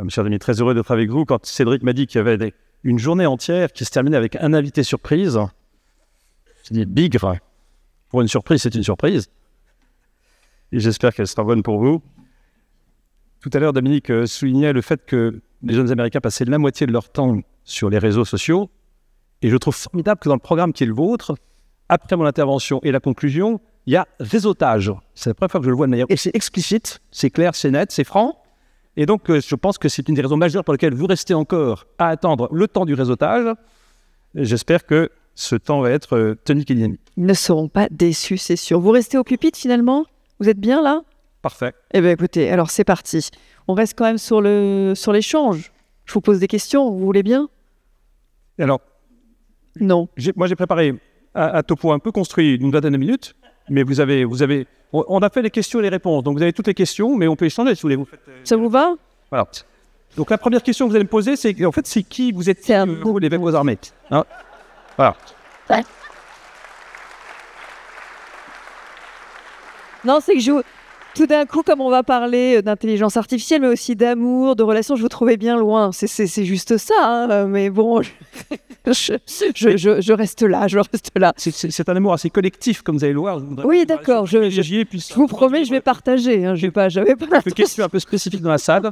Monsieur Adami, très heureux d'être avec vous. Quand Cédric m'a dit qu'il y avait une journée entière qui se terminait avec un invité surprise, j'ai dit bigre. Pour une surprise, c'est une surprise. Et j'espère qu'elle sera bonne pour vous. Tout à l'heure, Dominique soulignait le fait que les jeunes Américains passaient la moitié de leur temps sur les réseaux sociaux. Et je trouve formidable que dans le programme qui est le vôtre, après mon intervention et la conclusion, il y a réseautage. C'est la première fois que je le vois de manière et c'est explicite, c'est clair, c'est net, c'est franc. Et donc, je pense que c'est une des raisons majeures pour lesquelles vous restez encore à attendre le temps du réseautage. Et j'espère que ce temps va être tonique et dynamique. Ils ne seront pas déçus, c'est sûr. Vous restez au pupitre finalement? Vous êtes bien là? Parfait. Eh bien écoutez, alors c'est parti. On reste quand même sur l'échange. Je vous pose des questions, vous voulez bien? Alors, non. Moi j'ai préparé un topo un peu construit d'une vingtaine de minutes, mais vous avez, on a fait les questions et les réponses, donc vous avez toutes les questions, mais on peut échanger si vous voulez. Ça vous va? Voilà. Donc la première question que vous allez me poser, c'est en fait, c'est qui vous êtes, vous, l'évêque aux armées, hein? Voilà. Ouais. Non, c'est que tout d'un coup, comme on va parler d'intelligence artificielle, mais aussi d'amour, de relations, je vous trouvais bien loin. C'est juste ça, hein, mais bon, je reste là, je reste là. C'est un amour assez collectif, comme vous allez le voir. Oui, d'accord, je vous promets, je vais partager. Hein, j'avais pas quelques questions un peu spécifiques dans la salle.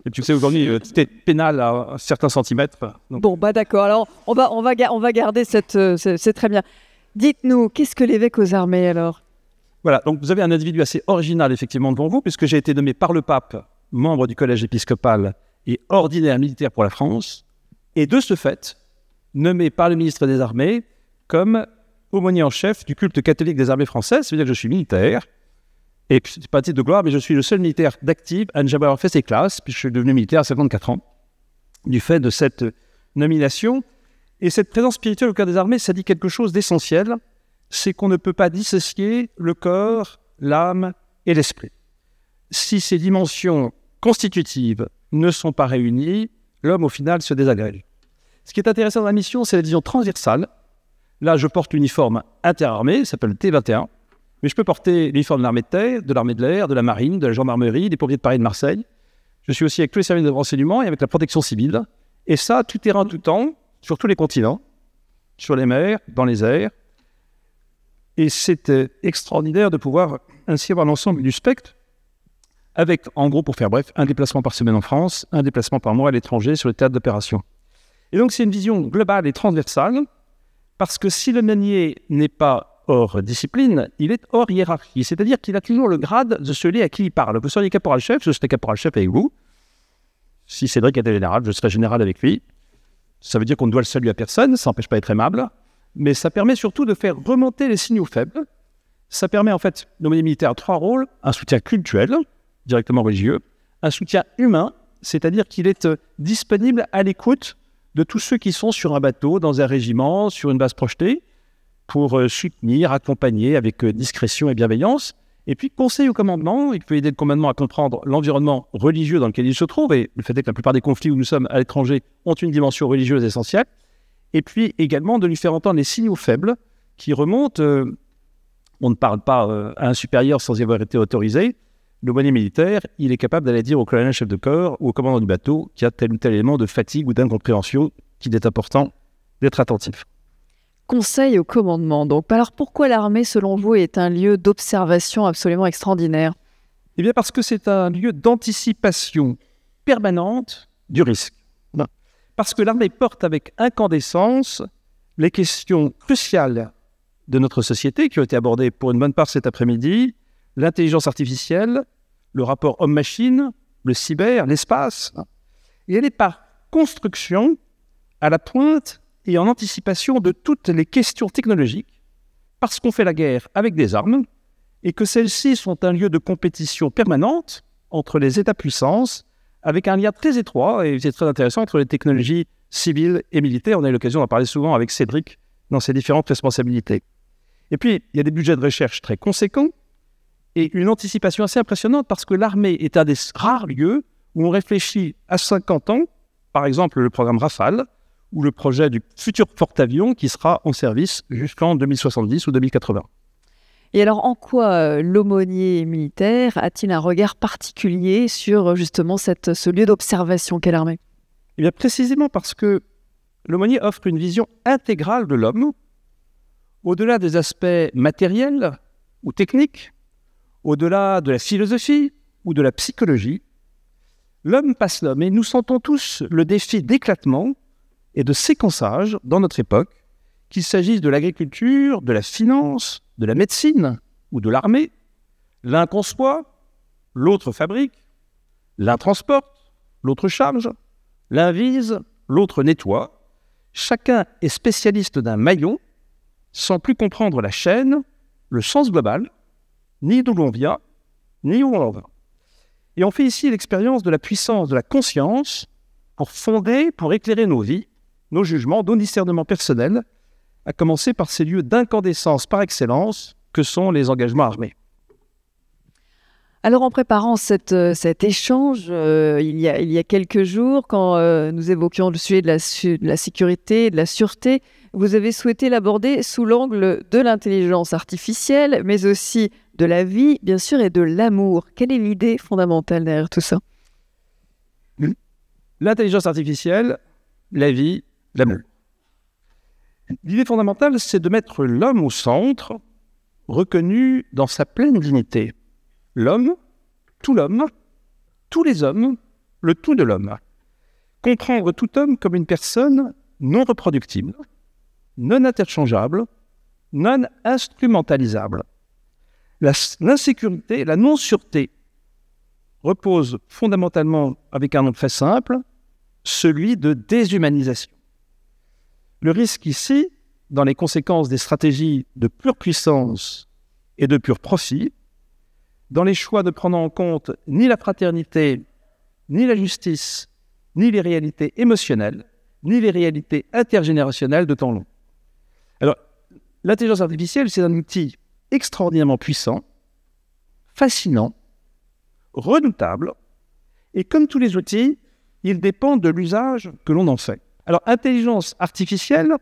Et puis vous savez, aujourd'hui, tout est pénal à certains centimètres. Donc... Bon, bah d'accord, alors on va garder c'est très bien. Dites-nous, qu'est-ce que l'évêque aux armées alors? Voilà, donc vous avez un individu assez original effectivement devant vous, puisque j'ai été nommé par le pape membre du collège épiscopal et ordinaire militaire pour la France, et de ce fait, nommé par le ministre des Armées comme aumônier en chef du culte catholique des armées françaises. Ça veut dire que je suis militaire, et c'est pas un titre de gloire, mais je suis le seul militaire d'actif à ne jamais avoir fait ses classes, puisque je suis devenu militaire à 54 ans, du fait de cette nomination. Et cette présence spirituelle au cœur des armées, ça dit quelque chose d'essentiel, c'est qu'on ne peut pas dissocier le corps, l'âme et l'esprit. Si ces dimensions constitutives ne sont pas réunies, l'homme, au final, se désagrège. Ce qui est intéressant dans la mission, c'est la vision transversale. Là, je porte l'uniforme interarmée, ça s'appelle le T21, mais je peux porter l'uniforme de l'armée de terre, de l'armée de l'air, de la marine, de la gendarmerie, des pompiers de Paris et de Marseille. Je suis aussi avec tous les services de renseignement et avec la protection civile. Et ça, tout terrain, tout temps, sur tous les continents, sur les mers, dans les airs. Et c'est extraordinaire de pouvoir ainsi avoir l'ensemble du spectre avec, en gros, pour faire bref, un déplacement par semaine en France, un déplacement par mois à l'étranger sur le théâtre d'opération. Et donc, c'est une vision globale et transversale parce que si le manier n'est pas hors discipline, il est hors hiérarchie. C'est-à-dire qu'il a toujours le grade de celui à qui il parle. Vous seriez caporal-chef, je serai caporal-chef avec vous. Si Cédric était général, je serai général avec lui. Ça veut dire qu'on ne doit le salut à personne, ça n'empêche pas d'être aimable. Mais ça permet surtout de faire remonter les signaux faibles. Ça permet en fait d'aumônier militaire à 3 rôles: un soutien cultuel, directement religieux, un soutien humain, c'est-à-dire qu'il est disponible à l'écoute de tous ceux qui sont sur un bateau, dans un régiment, sur une base projetée, pour soutenir, accompagner avec discrétion et bienveillance. Et puis conseil au commandement, il peut aider le commandement à comprendre l'environnement religieux dans lequel il se trouve, et le fait est que la plupart des conflits où nous sommes à l'étranger ont une dimension religieuse essentielle. Et puis également de lui faire entendre les signaux faibles qui remontent. On ne parle pas à un supérieur sans y avoir été autorisé. L'aumônier militaire, il est capable d'aller dire au colonel chef de corps ou au commandant du bateau qu'il y a tel ou tel élément de fatigue ou d'incompréhension qu'il est important d'être attentif. Conseil au commandement. Donc, alors pourquoi l'armée, selon vous, est un lieu d'observation absolument extraordinaire? Eh bien parce que c'est un lieu d'anticipation permanente du risque. Parce que l'armée porte avec incandescence les questions cruciales de notre société qui ont été abordées pour une bonne part cet après-midi: l'intelligence artificielle, le rapport homme-machine, le cyber, l'espace. Et elle est par construction à la pointe et en anticipation de toutes les questions technologiques, parce qu'on fait la guerre avec des armes et que celles-ci sont un lieu de compétition permanente entre les États-puissances, avec un lien très étroit, et c'est très intéressant, entre les technologies civiles et militaires. On a eu l'occasion d'en parler souvent avec Cédric dans ses différentes responsabilités. Et puis, il y a des budgets de recherche très conséquents et une anticipation assez impressionnante parce que l'armée est un des rares lieux où on réfléchit à 50 ans, par exemple le programme Rafale ou le projet du futur porte-avions qui sera en service jusqu'en 2070 ou 2080. Et alors, en quoi l'aumônier militaire a-t-il un regard particulier sur justement ce lieu d'observation qu'est l'armée? Eh bien, précisément parce que l'aumônier offre une vision intégrale de l'homme, au-delà des aspects matériels ou techniques, au-delà de la philosophie ou de la psychologie. L'homme passe l'homme et nous sentons tous le défi d'éclatement et de séquençage dans notre époque, qu'il s'agisse de l'agriculture, de la finance, de la médecine ou de l'armée. L'un conçoit, l'autre fabrique, l'un transporte, l'autre charge, l'un vise, l'autre nettoie. Chacun est spécialiste d'un maillon sans plus comprendre la chaîne, le sens global, ni d'où l'on vient, ni où l'on va. Et on fait ici l'expérience de la puissance de la conscience pour fonder, pour éclairer nos vies, nos jugements, nos discernements personnels, à commencer par ces lieux d'incandescence par excellence que sont les engagements armés. Alors, en préparant cet échange, il y a quelques jours, quand nous évoquions le sujet de la sécurité, de la sûreté, vous avez souhaité l'aborder sous l'angle de l'intelligence artificielle, mais aussi de la vie, bien sûr, et de l'amour. Quelle est l'idée fondamentale derrière tout ça? L'intelligence artificielle, la vie, l'amour. L'idée fondamentale, c'est de mettre l'homme au centre, reconnu dans sa pleine dignité. L'homme, tous les hommes, le tout de l'homme. Comprendre tout homme comme une personne non reproductible, non interchangeable, non instrumentalisable. L'insécurité, la non-sûreté repose fondamentalement avec un nom très simple, celui de déshumanisation. Le risque ici, dans les conséquences des stratégies de pure puissance et de pur profit, dans les choix de prendre en compte ni la fraternité, ni la justice, ni les réalités émotionnelles, ni les réalités intergénérationnelles de temps long. Alors, l'intelligence artificielle, c'est un outil extraordinairement puissant, fascinant, redoutable, et comme tous les outils, il dépend de l'usage que l'on en fait. Alors, intelligence artificielle,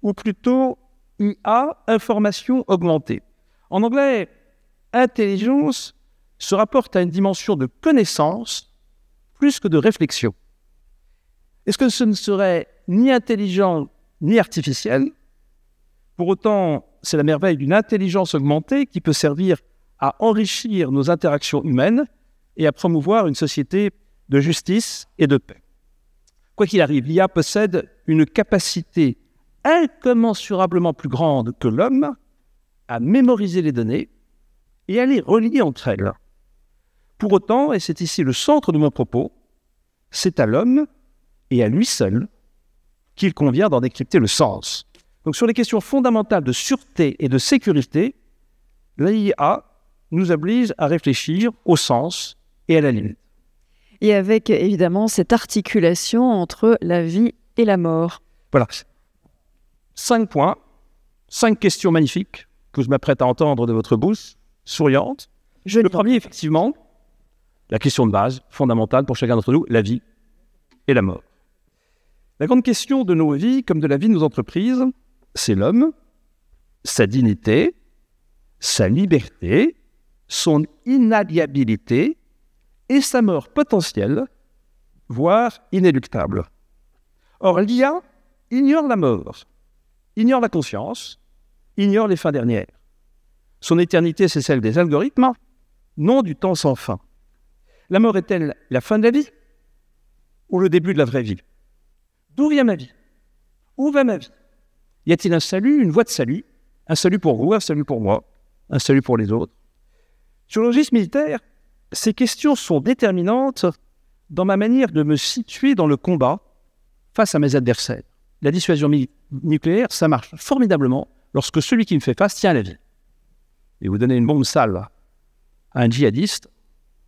ou plutôt IA, information augmentée. En anglais, intelligence se rapporte à une dimension de connaissance plus que de réflexion. Est-ce que ce ne serait ni intelligent ni artificiel? Pour autant, c'est la merveille d'une intelligence augmentée qui peut servir à enrichir nos interactions humaines et à promouvoir une société de justice et de paix. Quoi qu'il arrive, l'IA possède une capacité incommensurablement plus grande que l'homme à mémoriser les données et à les relier entre elles. Pour autant, et c'est ici le centre de mon propos, c'est à l'homme et à lui seul qu'il convient d'en décrypter le sens. Donc sur les questions fondamentales de sûreté et de sécurité, l'IA nous oblige à réfléchir au sens et à la limite. Et avec évidemment cette articulation entre la vie et la mort. Voilà. 5 points, 5 questions magnifiques que je m'apprête à entendre de votre bouche, souriante. Le premier, effectivement, la question de base, fondamentale pour chacun d'entre nous, la vie et la mort. La grande question de nos vies, comme de la vie de nos entreprises, c'est l'homme, sa dignité, sa liberté, son inaliabilité et sa mort potentielle, voire inéluctable. Or, l'IA ignore la mort, ignore la conscience, ignore les fins dernières. Son éternité, c'est celle des algorithmes, non du temps sans fin. La mort est-elle la fin de la vie ou le début de la vraie vie? D'où vient ma vie? Où va ma vie? Y a-t-il un salut, une voie de salut? Un salut pour vous, un salut pour moi, un salut pour les autres? Sur le registre militaire, ces questions sont déterminantes dans ma manière de me situer dans le combat face à mes adversaires. La dissuasion nucléaire, ça marche formidablement lorsque celui qui me fait face tient à la vie. Et vous donnez une bombe sale à un djihadiste,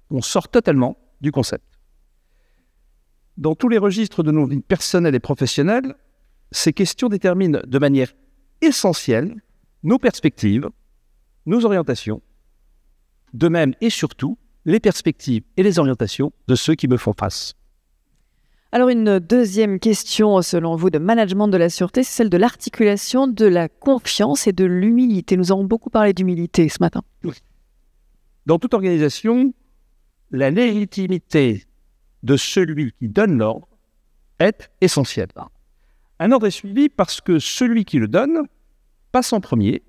on sort totalement du concept. Dans tous les registres de nos vies personnelles et professionnelles, ces questions déterminent de manière essentielle nos perspectives, nos orientations, de même et surtout les perspectives et les orientations de ceux qui me font face. Alors une deuxième question, selon vous, de management de la sûreté, c'est celle de l'articulation de la confiance et de l'humilité. Nous avons beaucoup parlé d'humilité ce matin. Dans toute organisation, la légitimité de celui qui donne l'ordre est essentielle. Un ordre est suivi parce que celui qui le donne passe en premier,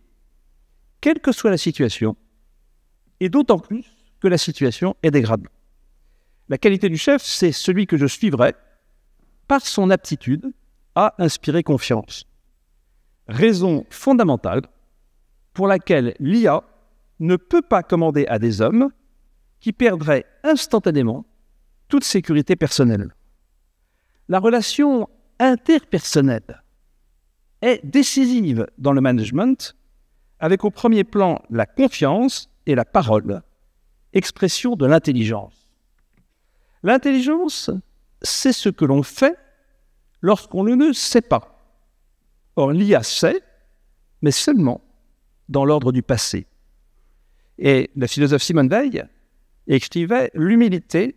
quelle que soit la situation, et d'autant plus que la situation est dégradée. La qualité du chef, c'est celui que je suivrai par son aptitude à inspirer confiance. Raison fondamentale pour laquelle l'IA ne peut pas commander à des hommes qui perdraient instantanément toute sécurité personnelle. La relation interpersonnelle est décisive dans le management, avec au premier plan la confiance et la parole, expression de l'intelligence. L'intelligence, c'est ce que l'on fait lorsqu'on ne sait pas. Or, l'IA sait, mais seulement dans l'ordre du passé. Et le philosophe Simone Weil écrivait « L'humilité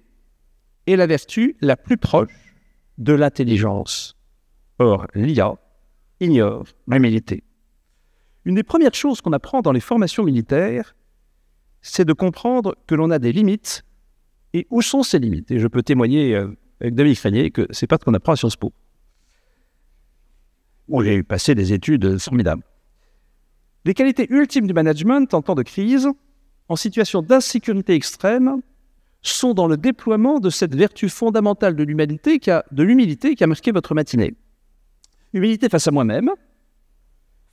est la vertu la plus proche de l'intelligence. » Or, l'IA ignore l'humilité. Une des premières choses qu'on apprend dans les formations militaires, c'est de comprendre que l'on a des limites et où sont ces limites. Et je peux témoigner avec Dominique Régnier que ce n'est pas ce qu'on apprend à Sciences Po, où j'ai passé des études formidables. Les qualités ultimes du management en temps de crise, en situation d'insécurité extrême, sont dans le déploiement de cette vertu fondamentale de l'humilité qui a marqué votre matinée. Humilité face à moi-même,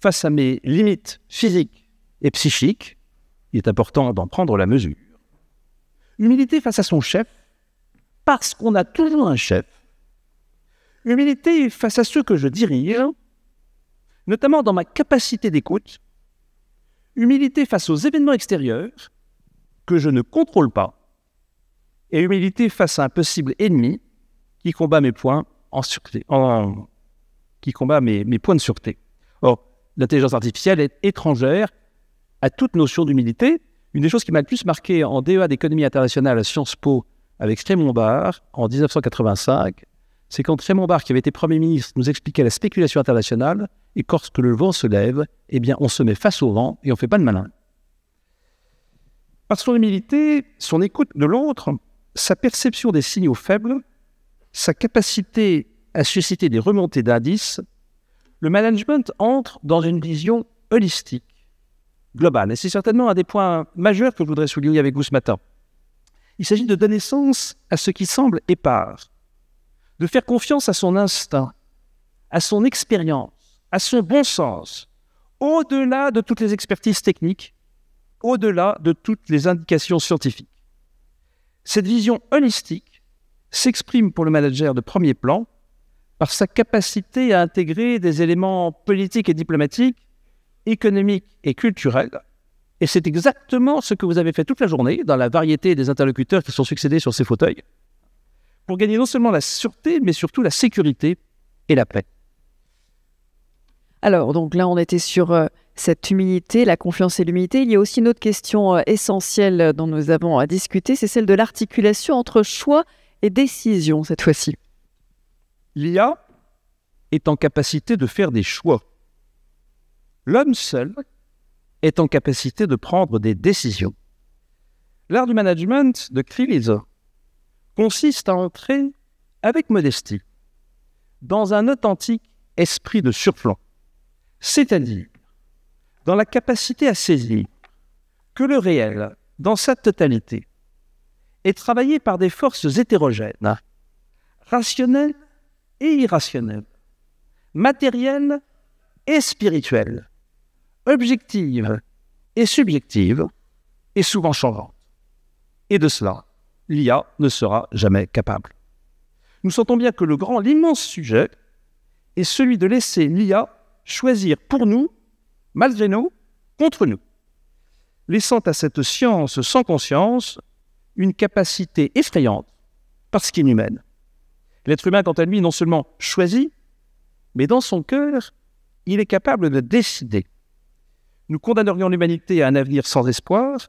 face à mes limites physiques et psychiques, il est important d'en prendre la mesure. Humilité face à son chef, parce qu'on a toujours un chef. Humilité face à ceux que je dirige, notamment dans ma capacité d'écoute. Humilité face aux événements extérieurs que je ne contrôle pas. Et humilité face à un possible ennemi qui combat mes points en sûreté, qui combat mes points de sûreté. Or, l'intelligence artificielle est étrangère à toute notion d'humilité. Une des choses qui m'a le plus marqué en DEA d'économie internationale à Sciences Po avec Raymond Barre en 1985, c'est quand Raymond Barre, qui avait été Premier ministre, nous expliquait la spéculation internationale et lorsque le vent se lève, eh bien, on se met face au vent et on ne fait pas de malin. Par son humilité, son écoute de l'autre, sa perception des signaux faibles, sa capacité à susciter des remontées d'indices, le management entre dans une vision holistique, globale. Et c'est certainement un des points majeurs que je voudrais souligner avec vous ce matin. Il s'agit de donner sens à ce qui semble épars, de faire confiance à son instinct, à son expérience, à son bon sens, au-delà de toutes les expertises techniques, au-delà de toutes les indications scientifiques. Cette vision holistique s'exprime pour le manager de premier plan par sa capacité à intégrer des éléments politiques et diplomatiques, économiques et culturels. Et c'est exactement ce que vous avez fait toute la journée dans la variété des interlocuteurs qui sont succédés sur ces fauteuils pour gagner non seulement la sûreté, mais surtout la sécurité et la paix. Alors, donc là, on était sur cette humilité, la confiance et l'humilité. Il y a aussi une autre question essentielle dont nous avons à discuter, c'est celle de l'articulation entre choix et décision, cette fois-ci. L'IA est en capacité de faire des choix. L'homme seul est en capacité de prendre des décisions. L'art du management de crise consiste à entrer avec modestie dans un authentique esprit de surplomb, c'est-à-dire dans la capacité à saisir que le réel, dans sa totalité, est travaillé par des forces hétérogènes, rationnelles et irrationnelles, matérielles et spirituelles, objectives et subjectives, et souvent changeantes. Et de cela, l'IA ne sera jamais capable. Nous sentons bien que l'immense sujet est celui de laisser l'IA choisir pour nous, malgré nous, contre nous, laissant à cette science sans conscience une capacité effrayante parce qu'inhumaine. L'être humain, quant à lui, non seulement choisit, mais dans son cœur, il est capable de décider. Nous condamnerions l'humanité à un avenir sans espoir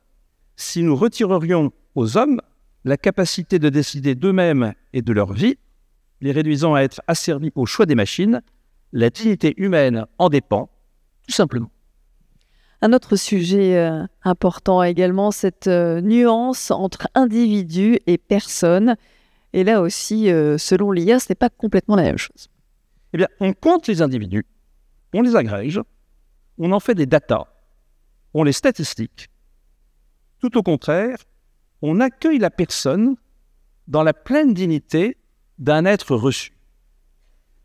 si nous retirerions aux hommes la capacité de décider d'eux-mêmes et de leur vie les réduisant à être asservis au choix des machines, la dignité humaine en dépend, tout simplement. Un autre sujet important également, cette nuance entre individu et personne. Et là aussi, selon l'IA, ce n'est pas complètement la même chose. Eh bien, on compte les individus, on les agrège, on en fait des datas, on les statistique. Tout au contraire, on accueille la personne dans la pleine dignité d'un être reçu.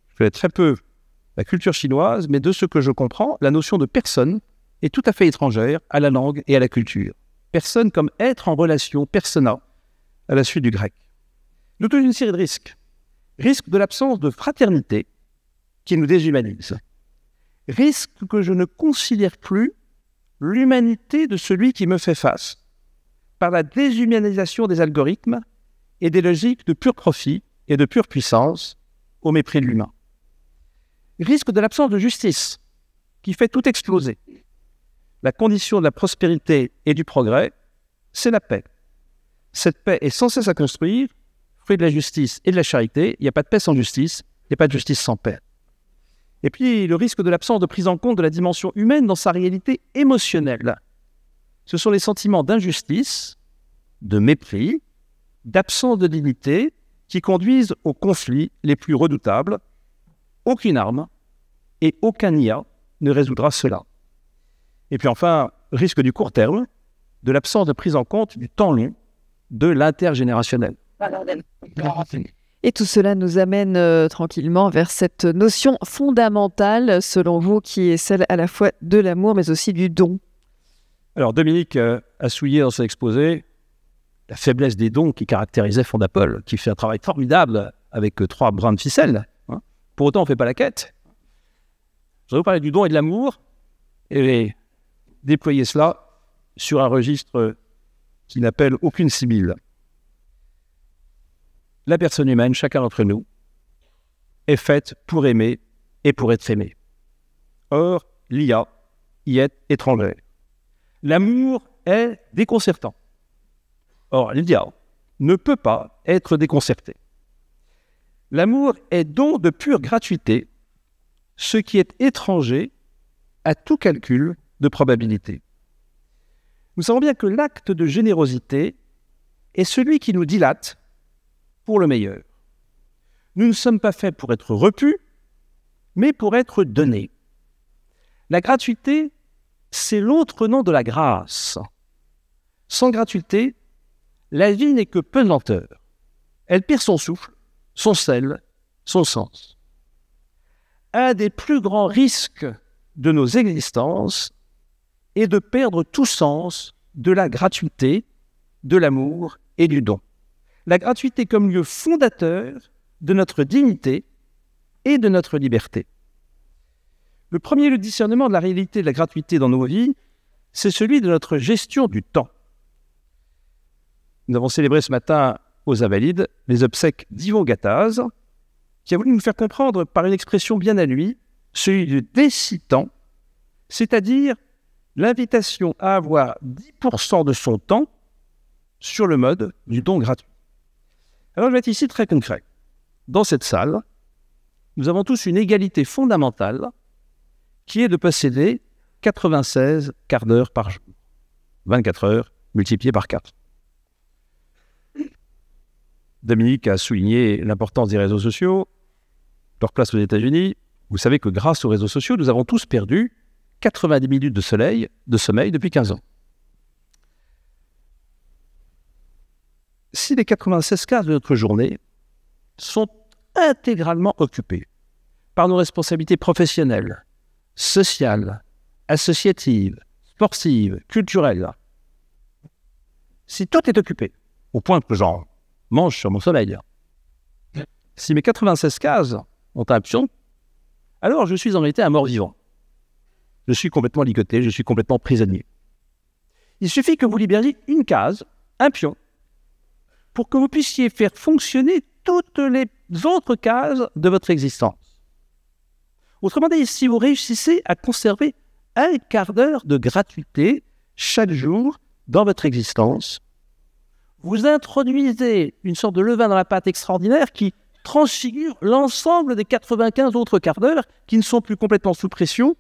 Je connais très peu la culture chinoise, mais de ce que je comprends, la notion de personne est tout à fait étrangère à la langue et à la culture. Personne comme être en relation, persona, à la suite du grec. Nous avons une série de risques. Risque de l'absence de fraternité qui nous déshumanise. Risque que je ne considère plus l'humanité de celui qui me fait face par la déshumanisation des algorithmes et des logiques de pur profit et de pure puissance au mépris de l'humain. Risque de l'absence de justice qui fait tout exploser. La condition de la prospérité et du progrès, c'est la paix. Cette paix est sans cesse à construire, fruit de la justice et de la charité. Il n'y a pas de paix sans justice, il n'y a pas de justice sans paix. Et puis, le risque de l'absence de prise en compte de la dimension humaine dans sa réalité émotionnelle. Ce sont les sentiments d'injustice, de mépris, d'absence de dignité qui conduisent aux conflits les plus redoutables. Aucune arme et aucun IA ne résoudra cela. Et puis enfin, risque du court terme, de l'absence de prise en compte du temps long, de l'intergénérationnel. Et tout cela nous amène tranquillement vers cette notion fondamentale, selon vous, qui est celle à la fois de l'amour, mais aussi du don. Alors, Dominique a souligné dans son exposé la faiblesse des dons qui caractérisait Fondapol, qui fait un travail formidable avec 3 brins de ficelle. Pour autant, on ne fait pas la quête. Je vais vous parler du don et de l'amour et déployer cela sur un registre qui n'appelle aucune sibylle. La personne humaine, chacun d'entre nous, est faite pour aimer et pour être aimé. Or, l'IA y est étrangère. L'amour est déconcertant. Or, l'IA ne peut pas être déconcertée. L'amour est don de pure gratuité, ce qui est étranger à tout calcul de probabilité. Nous savons bien que l'acte de générosité est celui qui nous dilate pour le meilleur. Nous ne sommes pas faits pour être repus, mais pour être donnés. La gratuité, c'est l'autre nom de la grâce. Sans gratuité, la vie n'est que pesanteur. Elle perd son souffle, son sel, son sens. Un des plus grands risques de nos existences est de perdre tout sens de la gratuité, de l'amour et du don. La gratuité comme lieu fondateur de notre dignité et de notre liberté. Le premier lieu de discernement de la réalité de la gratuité dans nos vies, c'est celui de notre gestion du temps. Nous avons célébré ce matin aux Invalides les obsèques d'Yvon Gattaz, qui a voulu nous faire comprendre par une expression bien à lui, celui de décitant, c'est-à-dire l'invitation à avoir 10% de son temps sur le mode du don gratuit. Alors je vais être ici très concret. Dans cette salle, nous avons tous une égalité fondamentale qui est de posséder 96 quarts d'heure par jour. 24 heures multipliées par 4. Dominique a souligné l'importance des réseaux sociaux, leur place aux États-Unis. Vous savez que grâce aux réseaux sociaux, nous avons tous perdu 90 minutes de sommeil depuis 15 ans. Si les 96 quarts de notre journée sont intégralement occupés par nos responsabilités professionnelles, sociales, associatives, sportives, culturelles, si tout est occupé, au point que j'en mange sur mon sommeil, si mes 96 cases ont un pion, alors je suis en réalité un mort-vivant. Je suis complètement ligoté, je suis complètement prisonnier. Il suffit que vous libériez une case, un pion, pour que vous puissiez faire fonctionner toutes les autres cases de votre existence. Autrement dit, si vous réussissez à conserver un quart d'heure de gratuité chaque jour dans votre existence, vous introduisez une sorte de levain dans la pâte extraordinaire qui transfigure l'ensemble des 95 autres quarts d'heure qui ne sont plus complètement sous pression,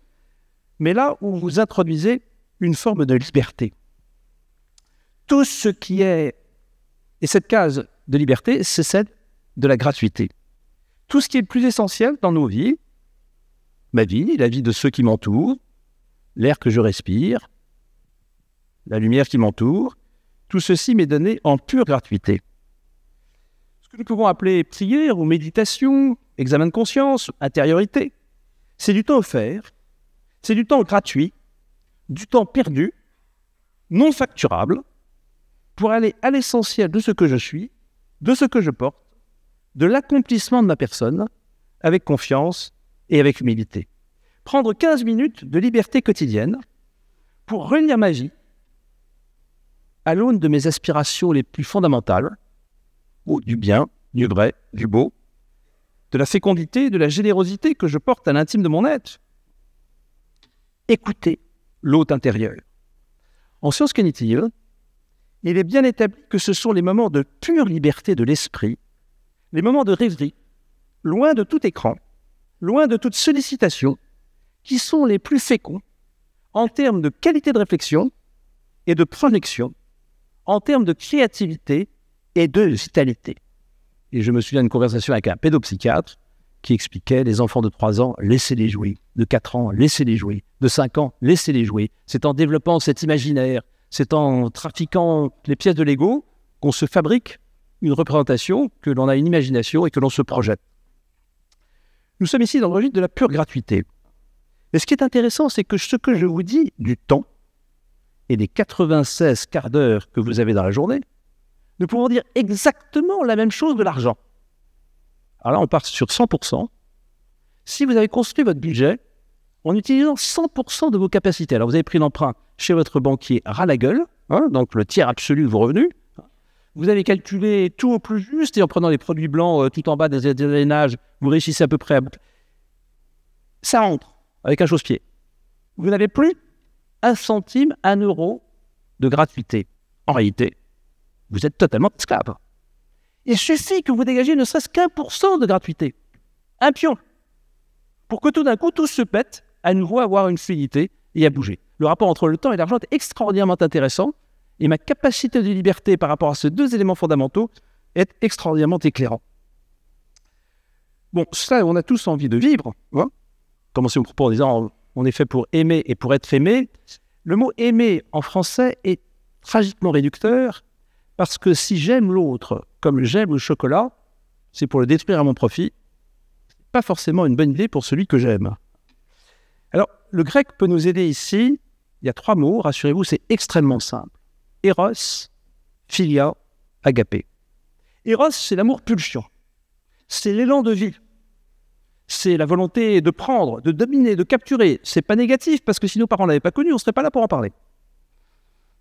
mais là où vous introduisez une forme de liberté. Tout ce qui est... Et cette case de liberté, c'est celle de la gratuité. Tout ce qui est le plus essentiel dans nos vies, ma vie, la vie de ceux qui m'entourent, l'air que je respire, la lumière qui m'entoure, tout ceci m'est donné en pure gratuité. Ce que nous pouvons appeler prière ou méditation, examen de conscience, intériorité, c'est du temps offert, c'est du temps gratuit, du temps perdu, non facturable, pour aller à l'essentiel de ce que je suis, de ce que je porte, de l'accomplissement de ma personne, avec confiance et avec humilité. Prendre 15 minutes de liberté quotidienne pour relire ma vie à l'aune de mes aspirations les plus fondamentales, du bien, du vrai, du beau, de la fécondité, de la générosité que je porte à l'intime de mon être. Écoutez l'hôte intérieur. En sciences cognitives, il est bien établi que ce sont les moments de pure liberté de l'esprit, les moments de rêverie, loin de tout écran, loin de toute sollicitation, qui sont les plus féconds en termes de qualité de réflexion et de projection, en termes de créativité et de vitalité. Et je me souviens d'une conversation avec un pédopsychiatre qui expliquait les enfants de 3 ans, laissez-les jouer, de 4 ans, laissez-les jouer, de 5 ans, laissez-les jouer. C'est en développant cet imaginaire, c'est en trafiquant les pièces de Lego qu'on se fabrique une représentation, que l'on a une imagination et que l'on se projette. Nous sommes ici dans le registre de la pure gratuité. Et ce qui est intéressant, c'est que ce que je vous dis du temps et des 96 quarts d'heure que vous avez dans la journée, nous pouvons dire exactement la même chose de l'argent. Alors là, on part sur 100%. Si vous avez construit votre budget en utilisant 100% de vos capacités, alors vous avez pris l'emprunt chez votre banquier ras la gueule, donc le tiers absolu de vos revenus, vous avez calculé tout au plus juste et en prenant les produits blancs tout en bas des ménages, vous réussissez à peu près à... Ça rentre avec un chausse-pied. Vous n'avez plus 1 centime, 1 euro de gratuité. En réalité, vous êtes totalement esclave. Il suffit que vous dégagiez ne serait-ce qu'1% de gratuité. Un pion. Pour que tout d'un coup, tout se pète, à nouveau avoir une fluidité et à bouger. Le rapport entre le temps et l'argent est extraordinairement intéressant et ma capacité de liberté par rapport à ces 2 éléments fondamentaux est extraordinairement éclairant. Bon, ça, on a tous envie de vivre. Commencer mon propos en disant on est fait pour aimer et pour être aimé. Le mot aimer en français est tragiquement réducteur parce que si j'aime l'autre comme j'aime le chocolat, c'est pour le détruire à mon profit. Pas forcément une bonne idée pour celui que j'aime. Alors, le grec peut nous aider ici. Il y a 3 mots, rassurez-vous, c'est extrêmement simple. Eros, philia, agapé. Eros, c'est l'amour pulsion. C'est l'élan de vie. C'est la volonté de prendre, de dominer, de capturer. C'est pas négatif, parce que si nos parents ne l'avaient pas connu, on ne serait pas là pour en parler.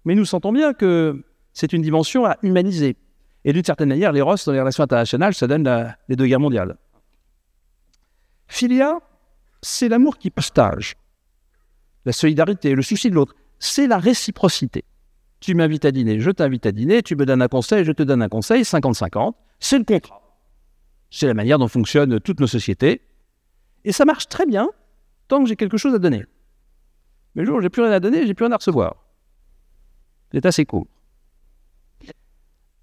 Mais nous sentons bien que c'est une dimension à humaniser. Et d'une certaine manière, l'éros, dans les relations internationales, ça donne les 2 guerres mondiales. Philia, c'est l'amour qui partage. La solidarité, le souci de l'autre. C'est la réciprocité. Tu m'invites à dîner, je t'invite à dîner, tu me donnes un conseil, je te donne un conseil, 50-50. C'est le contrat. C'est la manière dont fonctionnent toutes nos sociétés. Et ça marche très bien tant que j'ai quelque chose à donner. Mais le jour où j'ai plus rien à donner, j'ai plus rien à recevoir. C'est assez court.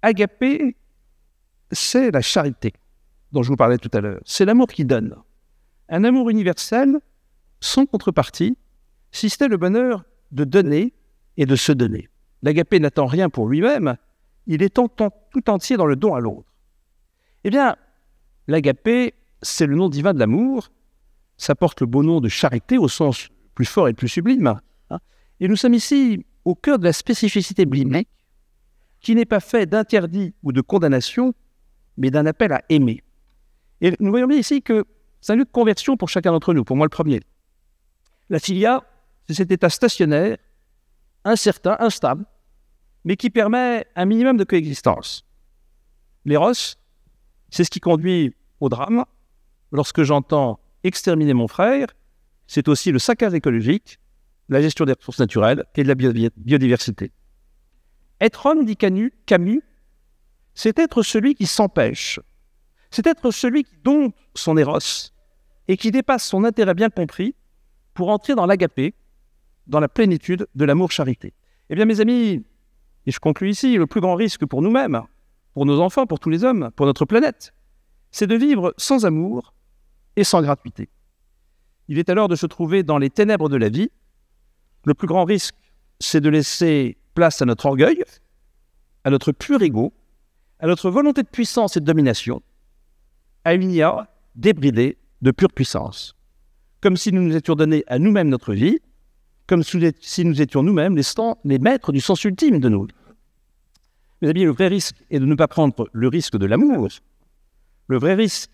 Agapé, c'est la charité dont je vous parlais tout à l'heure. C'est l'amour qui donne. Un amour universel, sans contrepartie, si c'était le bonheur de donner et de se donner. L'agapé n'attend rien pour lui-même, il est tout entier dans le don à l'autre. Eh bien, l'agapé, c'est le nom divin de l'amour, ça porte le beau nom de charité au sens plus fort et le plus sublime. Et nous sommes ici au cœur de la spécificité biblique, qui n'est pas fait d'interdit ou de condamnation, mais d'un appel à aimer. Et nous voyons bien ici que c'est un lieu de conversion pour chacun d'entre nous, pour moi le premier. La philia, c'est cet état stationnaire, incertain, instable, mais qui permet un minimum de coexistence. L'éros, c'est ce qui conduit au drame. Lorsque j'entends exterminer mon frère, c'est aussi le saccage écologique, la gestion des ressources naturelles et de la biodiversité. Être homme, dit Camus, c'est être celui qui s'empêche. C'est être celui qui dompte son éros et qui dépasse son intérêt bien compris pour entrer dans l'agapé, dans la plénitude de l'amour-charité. Eh bien, mes amis, et je conclus ici, le plus grand risque pour nous-mêmes, pour nos enfants, pour tous les hommes, pour notre planète, c'est de vivre sans amour et sans gratuité. Il est alors de se trouver dans les ténèbres de la vie. Le plus grand risque, c'est de laisser place à notre orgueil, à notre pur ego, à notre volonté de puissance et de domination, à une IA débridée de pure puissance. Comme si nous nous étions donnés à nous-mêmes notre vie, comme si nous étions nous-mêmes les maîtres du sens ultime de nous. Mes amis, le vrai risque est de ne pas prendre le risque de l'amour. Le vrai risque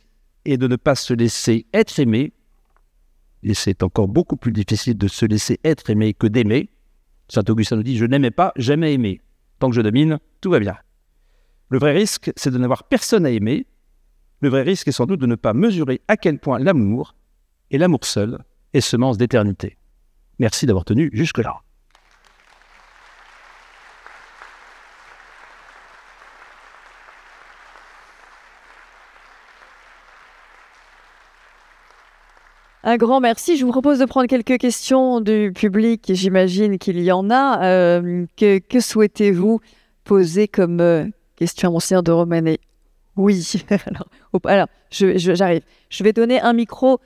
est de ne pas se laisser être aimé, et c'est encore beaucoup plus difficile de se laisser être aimé que d'aimer. Saint Augustin nous dit « Je n'aimais pas, jamais aimé. Tant que je domine, tout va bien. » Le vrai risque, c'est de n'avoir personne à aimer. Le vrai risque est sans doute de ne pas mesurer à quel point l'amour, et l'amour seul, est semence d'éternité. Merci d'avoir tenu jusque-là. Un grand merci. Je vous propose de prendre quelques questions du public. J'imagine qu'il y en a. Que souhaitez-vous poser comme question à Monseigneur de Romanet? Oui. Alors j'arrive. Je vais donner un micro.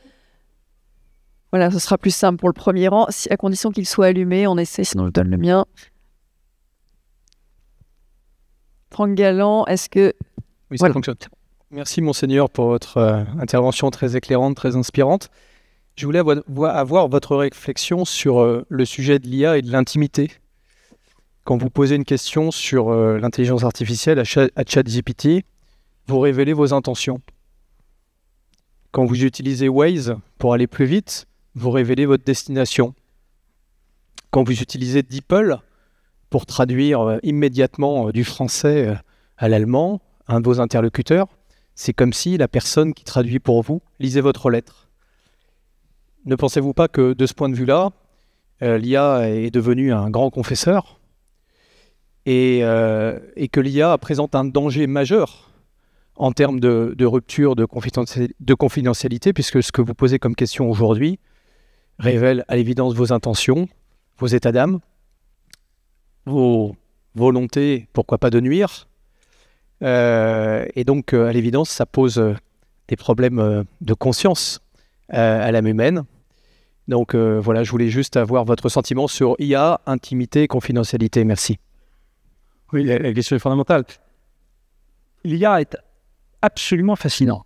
Voilà, ce sera plus simple pour le premier rang, à condition qu'il soit allumé. On essaie, sinon je donne le mien. Franck Galland, est-ce que... Oui, ça fonctionne. Merci, Monseigneur, pour votre intervention très éclairante, très inspirante. Je voulais avoir votre réflexion sur le sujet de l'IA et de l'intimité. Quand vous posez une question sur l'intelligence artificielle à ChatGPT, vous révélez vos intentions. Quand vous utilisez Waze pour aller plus vite, vous révélez votre destination. Quand vous utilisez DeepL pour traduire immédiatement du français à l'allemand, un de vos interlocuteurs, c'est comme si la personne qui traduit pour vous lisait votre lettre. Ne pensez-vous pas que de ce point de vue-là, l'IA est devenue un grand confesseur et que l'IA présente un danger majeur en termes de rupture de confidentialité, puisque ce que vous posez comme question aujourd'hui révèle à l'évidence vos intentions, vos états d'âme, vos volontés, pourquoi pas de nuire. Et donc, à l'évidence, ça pose des problèmes de conscience à l'âme humaine. Donc voilà, je voulais juste avoir votre sentiment sur IA, intimité et confidentialité. Merci. Oui, la question est fondamentale. L'IA est absolument fascinant.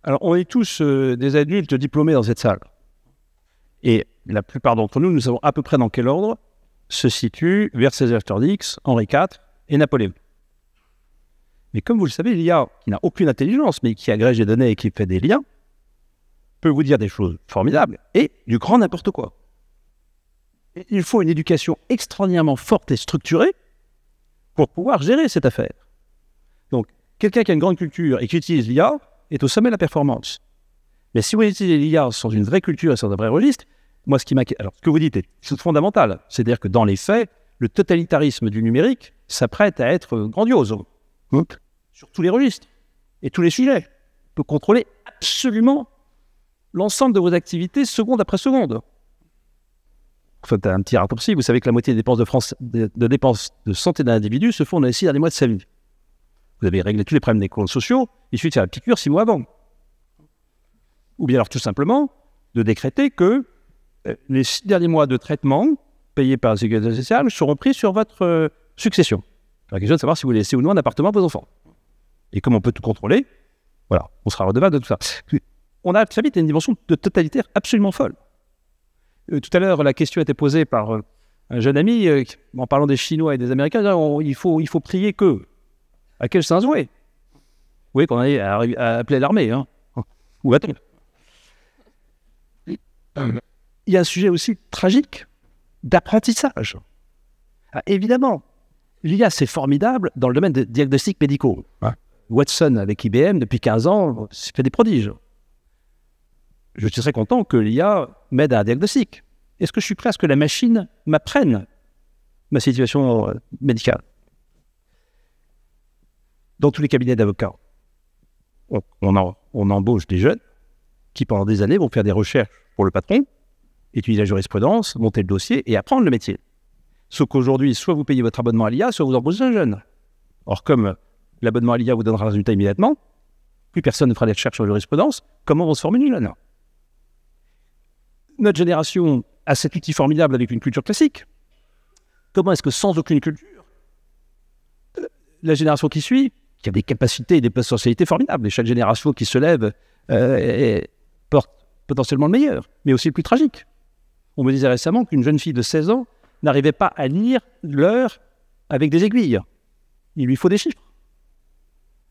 Alors, on est tous des adultes diplômés dans cette salle. Et la plupart d'entre nous, nous savons à peu près dans quel ordre se situent vers César Stordix, Henri IV et Napoléon. Mais comme vous le savez, l'IA, qui n'a aucune intelligence, mais qui agrège des données et qui fait des liens, peut vous dire des choses formidables et du grand n'importe quoi. Et il faut une éducation extraordinairement forte et structurée pour pouvoir gérer cette affaire. Donc, quelqu'un qui a une grande culture et qui utilise l'IA est au sommet de la performance. Mais si vous utilisez l'IA sans une vraie culture et sans un vrai registre, moi, ce qui m'inquiète... Alors, ce que vous dites est fondamental. C'est-à-dire que dans les faits, le totalitarisme du numérique s'apprête à être grandiose. Sur tous les registres et tous les sujets. Il peut contrôler absolument l'ensemble de vos activités seconde après seconde. Faites un petit raccourci. Vous savez que la moitié des dépenses de santé d'un individu se font dans les 6 derniers mois de sa vie. Vous avez réglé tous les problèmes des comptes sociaux, il suffit de faire la piqûre 6 mois avant. Ou bien alors tout simplement de décréter que les 6 derniers mois de traitement payés par la Sécurité sociale seront pris sur votre succession. La question est de savoir si vous laissez ou non un appartement à vos enfants. Et comme on peut tout contrôler, voilà, on sera redevable de tout ça. On a très vite une dimension de totalitaire absolument folle. Tout à l'heure, la question a été posée par un jeune ami, en parlant des Chinois et des Américains, il faut prier qu'eux. À quel saint jouer? Vous voyez qu'on est à appeler l'armée, hein. Ou à tout. Il y a un sujet aussi tragique d'apprentissage. Ah, évidemment, l'IA, c'est formidable dans le domaine des diagnostics médicaux. Ouais. Watson, avec IBM, depuis 15 ans, fait des prodiges. Je suis très content que l'IA m'aide à un diagnostic. Est-ce que je suis prêt à ce que la machine m'apprenne ma situation médicale? Dans tous les cabinets d'avocats, on embauche des jeunes qui, pendant des années, vont faire des recherches pour le patron, étudier la jurisprudence, monter le dossier et apprendre le métier. Sauf qu'aujourd'hui, soit vous payez votre abonnement à l'IA, soit vous embauchez un jeune. Or, comme l'abonnement à l'IA vous donnera le résultat immédiatement, plus personne ne fera des recherches sur la jurisprudence, comment vont se former les jeunes? Notre génération a cet outil formidable avec une culture classique. Comment est-ce que sans aucune culture, la génération qui suit, qui a des capacités et des potentialités formidables, et chaque génération qui se lève porte potentiellement le meilleur, mais aussi le plus tragique. On me disait récemment qu'une jeune fille de 16 ans n'arrivait pas à lire l'heure avec des aiguilles. Il lui faut des chiffres.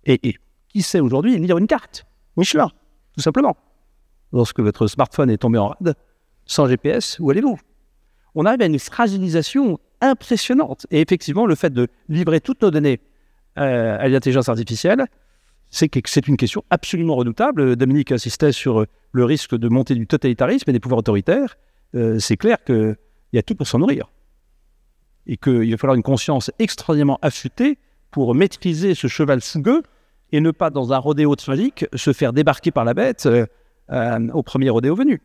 Et qui sait aujourd'hui lire une carte Michelin, tout simplement. Lorsque votre smartphone est tombé en rade, sans GPS, où allez-vous? On arrive à une fragilisation impressionnante. Et effectivement, le fait de livrer toutes nos données à l'intelligence artificielle, c'est une question absolument redoutable. Dominique insistait sur le risque de montée du totalitarisme et des pouvoirs autoritaires. C'est clair qu'il y a tout pour s'en nourrir. Et qu'il va falloir une conscience extraordinairement affûtée pour maîtriser ce cheval fougueux et ne pas, dans un rodéo tragique, se faire débarquer par la bête au premier rodéo venu.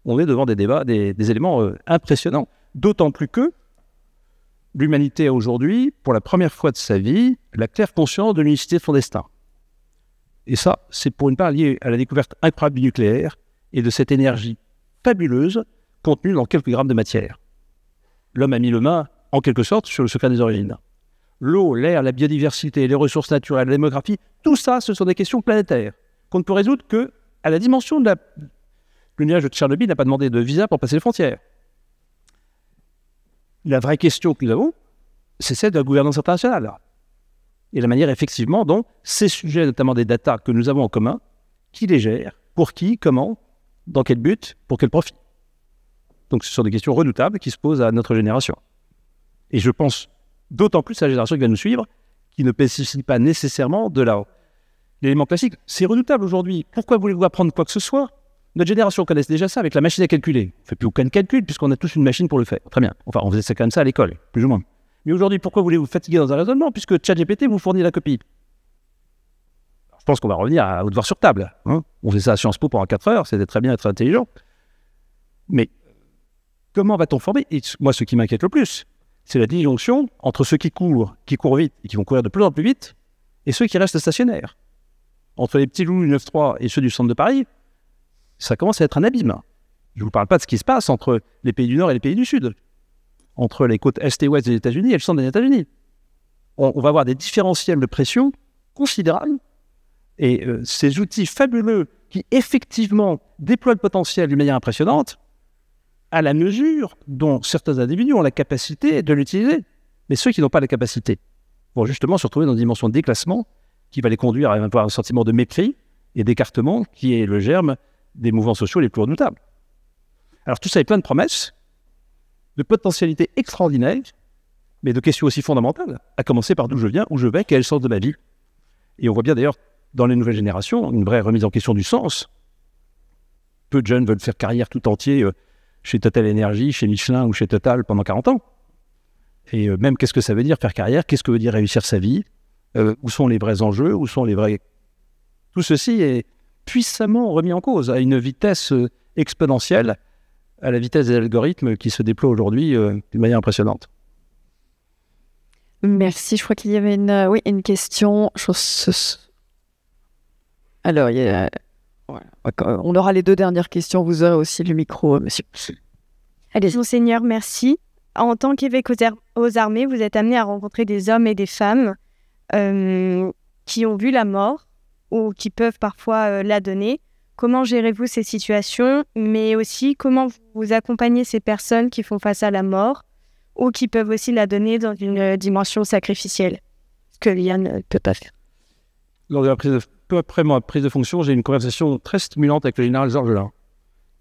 On est devant des débats, des éléments impressionnants. D'autant plus que l'humanité a aujourd'hui, pour la première fois de sa vie, la claire conscience de l'unicité de son destin. Et ça, c'est pour une part lié à la découverte incroyable du nucléaire et de cette énergie fabuleuse contenue dans quelques grammes de matière. L'homme a mis le main, en quelque sorte, sur le secret des origines. L'eau, l'air, la biodiversité, les ressources naturelles, la démographie, tout ça, ce sont des questions planétaires qu'on ne peut résoudre qu'à la dimension de la... Le nuage de Tchernobyl n'a pas demandé de visa pour passer les frontières. La vraie question que nous avons, c'est celle de la gouvernance internationale. Et la manière, effectivement, dont ces sujets, notamment des datas que nous avons en commun, qui les gèrent, pour qui, comment, dans quel but, pour quel profit. Donc ce sont des questions redoutables qui se posent à notre génération. Et je pense d'autant plus à la génération qui va nous suivre, qui ne bénéficie pas nécessairement de l'élément classique. C'est redoutable aujourd'hui. Pourquoi voulez-vous apprendre quoi que ce soit? Notre génération connaît déjà ça avec la machine à calculer. On ne fait plus aucun calcul puisqu'on a tous une machine pour le faire. Très bien. Enfin, on faisait ça comme ça à l'école, plus ou moins. Mais aujourd'hui, pourquoi voulez-vous fatiguer dans un raisonnement puisque ChatGPT vous fournit la copie? Alors, je pense qu'on va revenir au devoir sur table. On faisait ça à Sciences Po pendant 4 heures, c'était très bien être intelligent. Mais comment va-t-on former? Et moi, ce qui m'inquiète le plus, c'est la disjonction entre ceux qui courent vite et qui vont courir de plus en plus vite et ceux qui restent stationnaires. Entre les petits loups du 9-3 et ceux du centre de Paris, ça commence à être un abîme. Je ne vous parle pas de ce qui se passe entre les pays du Nord et les pays du Sud, entre les côtes Est et Ouest des États-Unis et le centre des États-Unis. On va avoir des différentiels de pression considérables et ces outils fabuleux qui effectivement déploient le potentiel d'une manière impressionnante à la mesure dont certains individus ont la capacité de l'utiliser. Mais ceux qui n'ont pas la capacité vont justement se retrouver dans une dimension de déclassement qui va les conduire à avoir un sentiment de mépris et d'écartement qui est le germe des mouvements sociaux les plus redoutables. Alors tout ça est plein de promesses, de potentialités extraordinaires, mais de questions aussi fondamentales, à commencer par d'où je viens, où je vais, quel est le sens de ma vie. Et on voit bien d'ailleurs dans les nouvelles générations une vraie remise en question du sens. Peu de jeunes veulent faire carrière tout entier chez Total Energy, chez Michelin ou chez Total pendant 40 ans. Et même qu'est-ce que ça veut dire faire carrière? Qu'est-ce que veut dire réussir sa vie? Où sont les vrais enjeux? Où sont les vrais... Tout ceci est puissamment remis en cause à une vitesse exponentielle, à la vitesse des algorithmes qui se déploient aujourd'hui d'une manière impressionnante. Merci. Je crois qu'il y avait une question. Alors, voilà. On aura les 2 dernières questions. Vous aurez aussi le micro, monsieur. Allez, Monseigneur, merci. En tant qu'évêque aux armées, vous êtes amené à rencontrer des hommes et des femmes qui ont vu la mort ou qui peuvent parfois la donner. Comment gérez-vous ces situations, mais aussi comment vous accompagnez ces personnes qui font face à la mort ou qui peuvent aussi la donner dans une dimension sacrificielle, ce que l'IA ne peut pas faire. Lors de peu après ma prise de fonction, j'ai eu une conversation très stimulante avec le général Georges Lain,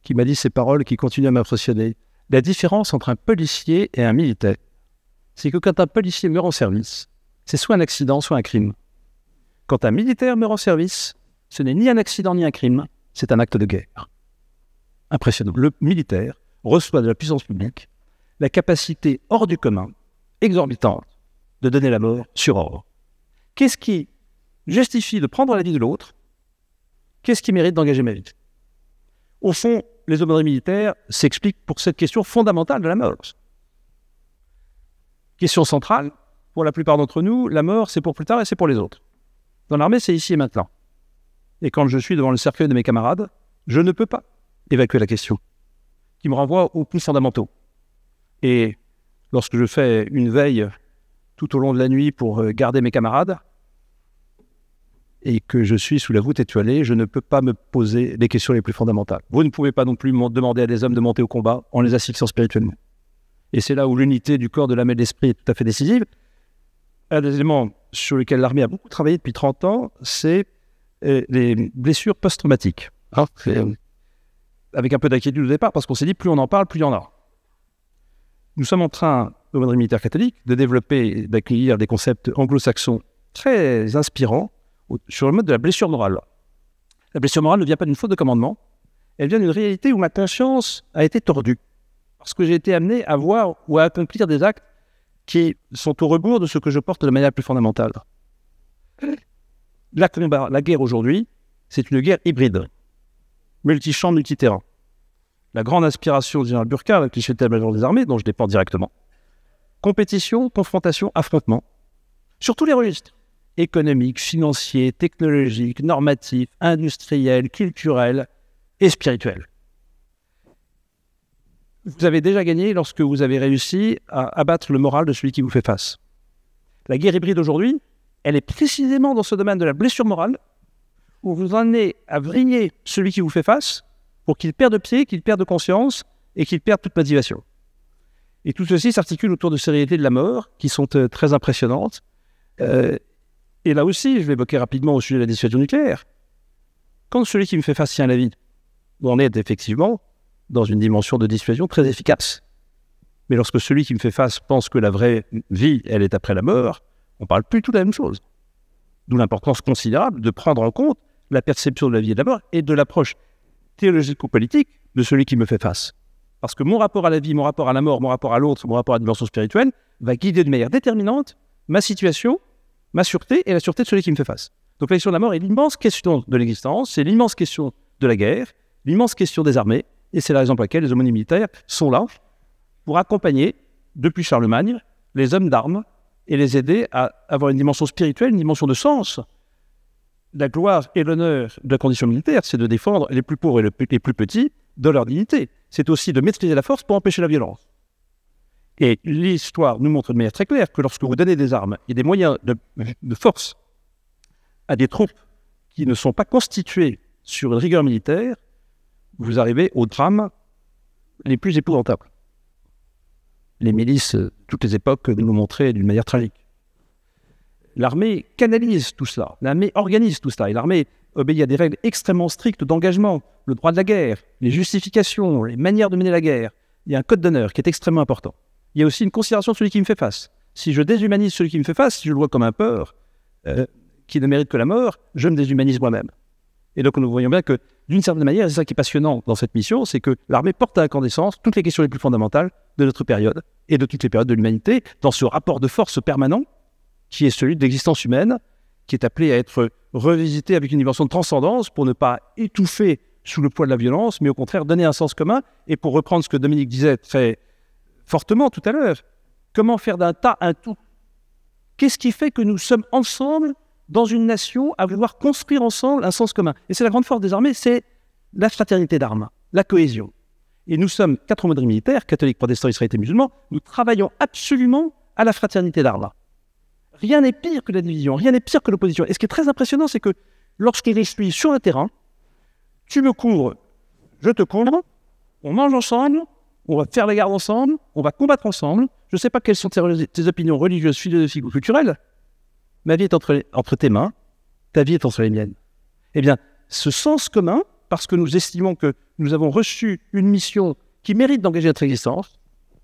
qui m'a dit ces paroles qui continuent à m'impressionner. La différence entre un policier et un militaire, c'est que quand un policier meurt en service, c'est soit un accident, soit un crime. Quand un militaire meurt en service, ce n'est ni un accident ni un crime, c'est un acte de guerre. Impressionnant. Le militaire reçoit de la puissance publique la capacité hors du commun, exorbitante, de donner la mort sur ordre. Qu'est-ce qui justifie de prendre la vie de l'autre, qu'est-ce qui mérite d'engager ma vie? Au fond, les aumôneries militaires s'expliquent pour cette question fondamentale de la mort. Question centrale, pour la plupart d'entre nous, la mort, c'est pour plus tard et c'est pour les autres. Dans l'armée, c'est ici et maintenant. Et quand je suis devant le cercueil de mes camarades, je ne peux pas évacuer la question, qui me renvoie aux plus fondamentaux. Et lorsque je fais une veille tout au long de la nuit pour garder mes camarades, et que je suis sous la voûte étoilée, je ne peux pas me poser les questions les plus fondamentales. Vous ne pouvez pas non plus demander à des hommes de monter au combat en les asphyxiant spirituellement. Et c'est là où l'unité du corps, de l'âme et de l'esprit est tout à fait décisive. Un des éléments sur lesquels l'armée a beaucoup travaillé depuis 30 ans, c'est les blessures post-traumatiques. Avec un peu d'inquiétude au départ, parce qu'on s'est dit, plus on en parle, plus il y en a. Nous sommes en train, au Aumônerie militaire catholique, de développer, d'accueillir des concepts anglo-saxons très inspirants sur le mode de la blessure morale. La blessure morale ne vient pas d'une faute de commandement, elle vient d'une réalité où ma conscience a été tordue, parce que j'ai été amené à voir ou à accomplir des actes qui sont au rebours de ce que je porte de manière plus fondamentale. La guerre aujourd'hui, c'est une guerre hybride, multi-champ, multi-terrain. La grande inspiration du général Burka, le cliché d'état-major des armées, dont je dépends directement. Compétition, confrontation, affrontement, sur tous les registres. Économique, financier, technologique, normatif, industriel, culturel et spirituel. Vous avez déjà gagné lorsque vous avez réussi à abattre le moral de celui qui vous fait face. La guerre hybride aujourd'hui, elle est précisément dans ce domaine de la blessure morale, où vous en êtes à vriller celui qui vous fait face pour qu'il perde pied, qu'il perde conscience et qu'il perde toute motivation. Et tout ceci s'articule autour de ces réalités de la mort qui sont très impressionnantes. Et là aussi, je vais évoquer rapidement au sujet de la dissuasion nucléaire. Quand celui qui me fait face tient la vie, on est effectivement dans une dimension de dissuasion très efficace. Mais lorsque celui qui me fait face pense que la vraie vie, elle est après la mort, on ne parle plus tout de la même chose. D'où l'importance considérable de prendre en compte la perception de la vie et de la mort et de l'approche théologique ou politique de celui qui me fait face. Parce que mon rapport à la vie, mon rapport à la mort, mon rapport à l'autre, mon rapport à la dimension spirituelle va guider de manière déterminante ma situation, ma sûreté et la sûreté de celui qui me fait face. Donc la question de la mort est l'immense question de l'existence, c'est l'immense question de la guerre, l'immense question des armées, et c'est la raison pour laquelle les aumôniers militaires sont là pour accompagner, depuis Charlemagne, les hommes d'armes et les aider à avoir une dimension spirituelle, une dimension de sens. La gloire et l'honneur de la condition militaire, c'est de défendre les plus pauvres et les plus petits de leur dignité. C'est aussi de maîtriser la force pour empêcher la violence. Et l'histoire nous montre de manière très claire que lorsque vous donnez des armes et des moyens de force à des troupes qui ne sont pas constituées sur une rigueur militaire, vous arrivez aux drames les plus épouvantables. Les milices, toutes les époques, nous l'ont montré d'une manière tragique. L'armée canalise tout cela, l'armée organise tout cela, et l'armée obéit à des règles extrêmement strictes d'engagement, le droit de la guerre, les justifications, les manières de mener la guerre. Il y a un code d'honneur qui est extrêmement important. Il y a aussi une considération de celui qui me fait face. Si je déshumanise celui qui me fait face, si je le vois comme un peur qui ne mérite que la mort, je me déshumanise moi-même. Et donc nous voyons bien que, d'une certaine manière, c'est ça qui est passionnant dans cette mission, c'est que l'armée porte à incandescence toutes les questions les plus fondamentales de notre période et de toutes les périodes de l'humanité, dans ce rapport de force permanent qui est celui de l'existence humaine, qui est appelé à être revisité avec une dimension de transcendance pour ne pas étouffer sous le poids de la violence, mais au contraire donner un sens commun. Et pour reprendre ce que Dominique disait très fortement tout à l'heure, comment faire d'un tas un tout? Qu'est-ce qui fait que nous sommes ensemble dans une nation à vouloir construire ensemble un sens commun? Et c'est la grande force des armées, c'est la fraternité d'armes, la cohésion. Et nous sommes 4 aumôneries militaires, catholiques, protestants, israélites et musulmans, nous travaillons absolument à la fraternité d'armes. Rien n'est pire que la division, rien n'est pire que l'opposition. Et ce qui est très impressionnant, c'est que lorsqu'il est sur le terrain, tu me couvres, je te couvre, on mange ensemble, on va faire la garde ensemble, on va combattre ensemble. Je ne sais pas quelles sont tes opinions religieuses, philosophiques ou culturelles. Ma vie est entre tes mains, ta vie est entre les miennes. Eh bien, ce sens commun, parce que nous estimons que nous avons reçu une mission qui mérite d'engager notre existence,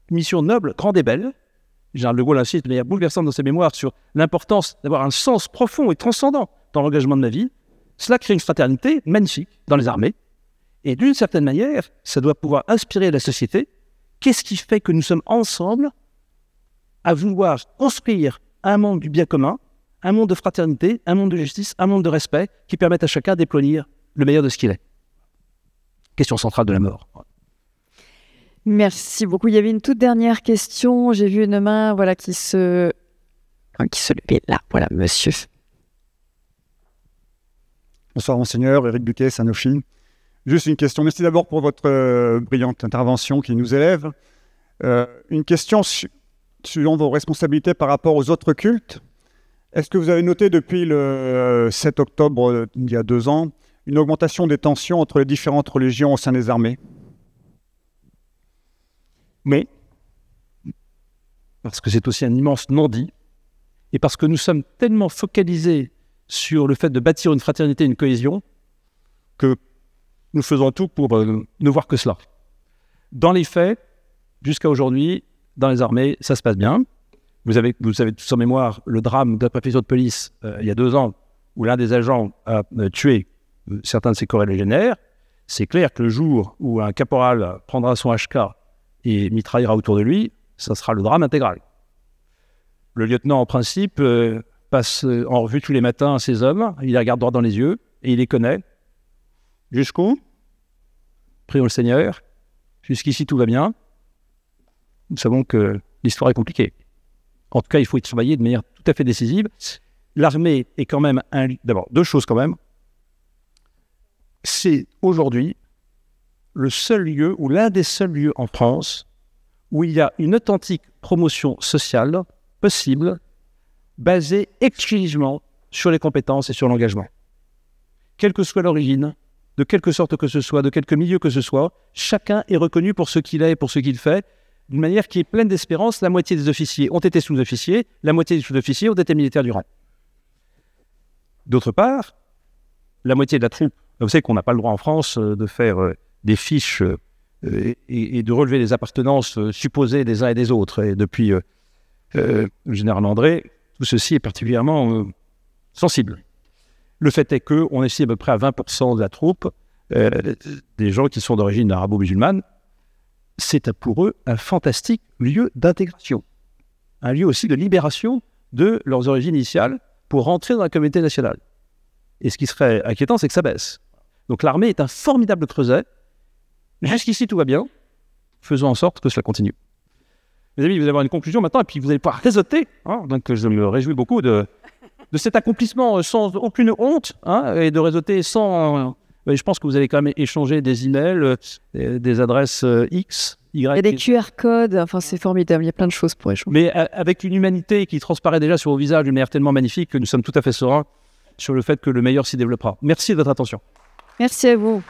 une mission noble, grande et belle. Général de Gaulle insiste de manière bouleversante dans ses mémoires sur l'importance d'avoir un sens profond et transcendant dans l'engagement de ma vie. Cela crée une fraternité magnifique dans les armées. Et d'une certaine manière, ça doit pouvoir inspirer la société. Qu'est-ce qui fait que nous sommes ensemble à vouloir construire un monde du bien commun, un monde de fraternité, un monde de justice, un monde de respect qui permettent à chacun d'éployer le meilleur de ce qu'il est. Question centrale de la mort. Merci beaucoup. Il y avait une toute dernière question. J'ai vu une main qui se levait là. Voilà, monsieur. Bonsoir, Monseigneur. Éric Buquet, Sanofi. Juste une question. Merci d'abord pour votre brillante intervention qui nous élève. Une question sur vos responsabilités par rapport aux autres cultes. Est-ce que vous avez noté depuis le 7 octobre, il y a 2 ans, une augmentation des tensions entre les différentes religions au sein des armées? Mais, parce que c'est aussi un immense non-dit, et parce que nous sommes tellement focalisés sur le fait de bâtir une fraternité et une cohésion, que nous faisons tout pour ne voir que cela. Dans les faits, jusqu'à aujourd'hui, dans les armées, ça se passe bien. Vous avez tous en mémoire le drame de la préfecture de police il y a 2 ans, où l'un des agents a tué certains de ses corélégionnaires. C'est clair que le jour où un caporal prendra son HK et mitraillera autour de lui, ça sera le drame intégral. Le lieutenant, en principe, passe en revue tous les matins ses hommes, il les regarde droit dans les yeux, et il les connaît. Jusqu'où? Prions le Seigneur. Jusqu'ici, tout va bien. Nous savons que l'histoire est compliquée. En tout cas, il faut y travailler de manière tout à fait décisive. L'armée est quand même d'abord, 2 choses quand même. C'est aujourd'hui le seul lieu, ou l'un des seuls lieux en France, où il y a une authentique promotion sociale possible, basée exclusivement sur les compétences et sur l'engagement. Quelle que soit l'origine, de quelque sorte que ce soit, de quelque milieu que ce soit, chacun est reconnu pour ce qu'il est et pour ce qu'il fait, d'une manière qui est pleine d'espérance. La moitié des officiers ont été sous-officiers, la moitié des sous-officiers ont été militaires du rang. D'autre part, la moitié de la troupe, vous savez qu'on n'a pas le droit en France de faire des fiches et de relever les appartenances supposées des uns et des autres. Et depuis le général André, tout ceci est particulièrement sensible. Le fait est qu'on estime à peu près à 20% de la troupe des gens qui sont d'origine arabo-musulmane. C'est pour eux un fantastique lieu d'intégration, un lieu aussi de libération de leurs origines initiales pour rentrer dans la communauté nationale. Et ce qui serait inquiétant, c'est que ça baisse. Donc l'armée est un formidable creuset. Jusqu'ici, tout va bien. Faisons en sorte que cela continue. Mes amis, vous allez avoir une conclusion maintenant, et puis vous allez pouvoir réseauter. Donc je me réjouis beaucoup de cet accomplissement sans aucune honte, et de réseauter sans... je pense que vous allez quand même échanger des emails, des adresses X, Y... Il y a des QR codes, enfin c'est formidable, il y a plein de choses pour échanger. Mais avec une humanité qui transparaît déjà sur vos visages d'une manière tellement magnifique que nous sommes tout à fait sereins sur le fait que le meilleur s'y développera. Merci de votre attention. Merci à vous.